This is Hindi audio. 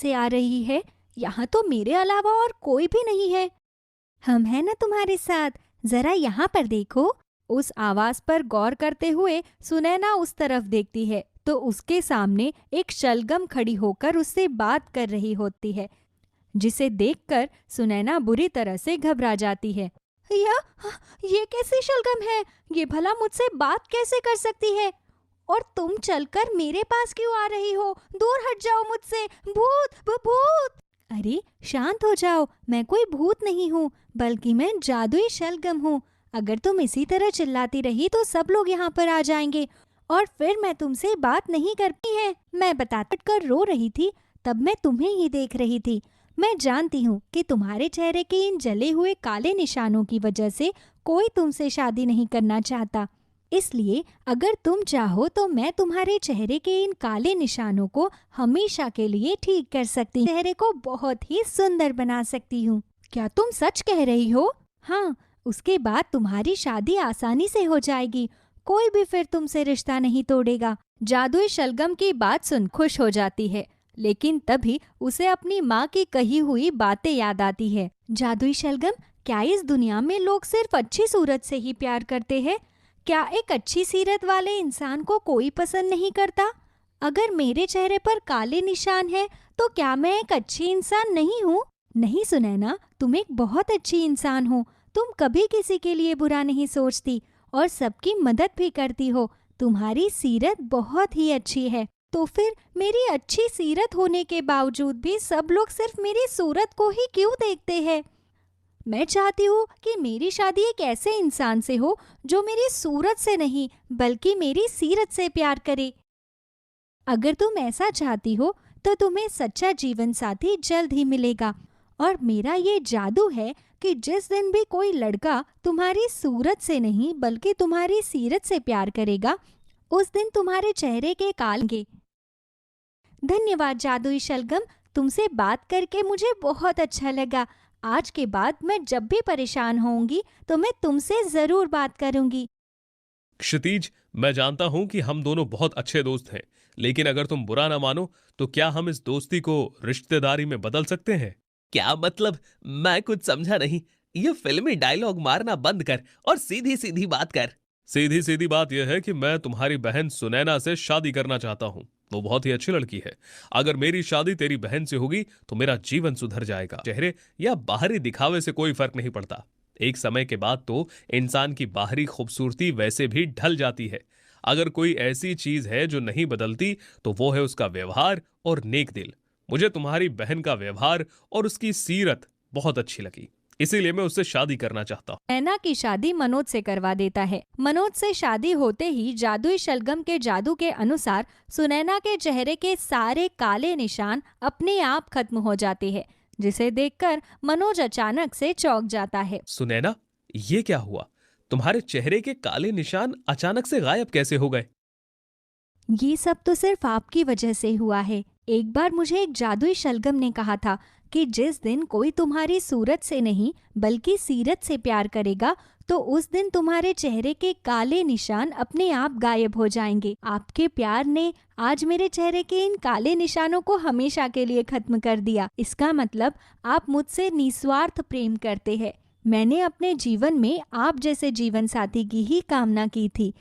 से आ रही है? यहाँ तो मेरे अलावा और कोई भी नहीं है। हम हैं ना तुम्हारे साथ, जरा यहाँ पर देखो। उस आवाज पर गौर करते हुए सुनैना उस तरफ देखती है तो उसके सामने एक शलगम खड़ी होकर उससे बात कर रही होती है, जिसे देखकर सुनैना बुरी तरह से घबरा जाती है। ये कैसी शलगम है? ये भला मुझसे बात कैसे कर सकती है? और तुम चलकर मेरे पास क्यों आ रही हो? दूर हट जाओ मुझसे, भूत! अरे शांत हो जाओ, मैं कोई भूत नहीं हूँ, बल्कि मैं जादुई शलगम हूँ। अगर तुम इसी तरह चिल्लाती रही तो सब लोग यहाँ पर आ जाएंगे और फिर मैं तुमसे बात नहीं करती है। मैं बता कर रो रही थी, तब मैं तुम्हें ही देख रही थी। मैं जानती हूँ कि तुम्हारे चेहरे के इन जले हुए काले निशानों की वजह से कोई तुमसे शादी नहीं करना चाहता। इसलिए अगर तुम चाहो तो मैं तुम्हारे चेहरे के इन काले निशानों को हमेशा के लिए ठीक कर सकती हूँ। चेहरे को बहुत ही सुंदर बना सकती हूँ। क्या तुम सच कह रही हो? हाँ, उसके बाद तुम्हारी शादी आसानी से हो जाएगी। कोई भी फिर तुमसे रिश्ता नहीं तोड़ेगा। जादुई शलगम की बात सुन खुश हो जाती है, लेकिन तभी उसे अपनी माँ की कही हुई बातें याद आती है। जादुई शलगम, क्या इस दुनिया में लोग सिर्फ अच्छी सूरत से ही प्यार करते हैं? क्या एक अच्छी सीरत वाले इंसान को कोई पसंद नहीं करता? अगर मेरे चेहरे पर काले निशान हैं, तो क्या मैं एक अच्छी इंसान नहीं हूँ? नहीं सुनैना, तुम एक बहुत अच्छी इंसान हो। तुम कभी किसी के लिए बुरा नहीं सोचती और सबकी मदद भी करती हो। तुम्हारी सीरत बहुत ही अच्छी है। तो फिर मेरी अच्छी सीरत होने के बावजूद भी सब लोग सिर्फ मेरी सूरत को ही क्यों देखते हैं? मैं चाहती हूँ कि मेरी शादी एक ऐसे इंसान से हो जो मेरी सूरत से नहीं बल्कि मेरी सीरत से प्यार करे। अगर तुम ऐसा चाहती हो तो तुम्हें सच्चा जीवन साथी जल्द ही मिलेगा। और मेरा ये जादू है कि जिस दिन भी कोई लड़का तुम्हारी सूरत से नहीं बल्कि तुम्हारी सीरत से प्यार करेगा, उस दिन तुम्हारे चेहरे के काले। धन्यवाद जादुई शलगम, तुमसे बात करके मुझे बहुत अच्छा लगा। आज के बाद मैं जब भी परेशान होऊंगी तो मैं तुमसे जरूर बात करूंगी। क्षितिज, मैं जानता हूं कि हम दोनों बहुत अच्छे दोस्त हैं, लेकिन अगर तुम बुरा ना मानो तो क्या हम इस दोस्ती को रिश्तेदारी में बदल सकते हैं? क्या मतलब? मैं कुछ समझा नहीं। ये फिल्मी डायलॉग मारना बंद कर और सीधी सीधी बात कर। सीधी सीधी बात यह है कि मैं तुम्हारी बहन सुनैना से शादी करना चाहता हूँ। वो बहुत ही अच्छी लड़की है। अगर मेरी शादी तेरी बहन से होगी तो मेरा जीवन सुधर जाएगा। चेहरे या बाहरी दिखावे से कोई फर्क नहीं पड़ता। एक समय के बाद तो इंसान की बाहरी खूबसूरती वैसे भी ढल जाती है। अगर कोई ऐसी चीज है जो नहीं बदलती तो वो है उसका व्यवहार और नेक दिल। मुझे तुम्हारी बहन का व्यवहार और उसकी सीरत बहुत अच्छी लगी, इसीलिए मैं उससे शादी करना चाहता हूँ। नैना की शादी मनोज से करवा देता है। मनोज से शादी होते ही जादुई शलगम के जादू के अनुसार सुनैना के चेहरे के सारे काले निशान अपने आप खत्म हो जाते हैं, जिसे देखकर मनोज अचानक से चौंक जाता है। सुनैना, ये क्या हुआ? तुम्हारे चेहरे के काले निशान अचानक से गायब कैसे हो गए? ये सब तो सिर्फ आपकी वजह से हुआ है। एक बार मुझे एक जादुई शलगम ने कहा था कि जिस दिन कोई तुम्हारी सूरत से नहीं बल्कि सीरत से प्यार करेगा तो उस दिन तुम्हारे चेहरे के काले निशान अपने आप गायब हो जाएंगे। आपके प्यार ने आज मेरे चेहरे के इन काले निशानों को हमेशा के लिए खत्म कर दिया। इसका मतलब आप मुझसे निस्वार्थ प्रेम करते हैं। मैंने अपने जीवन में आप जैसे जीवन साथी की ही कामना की थी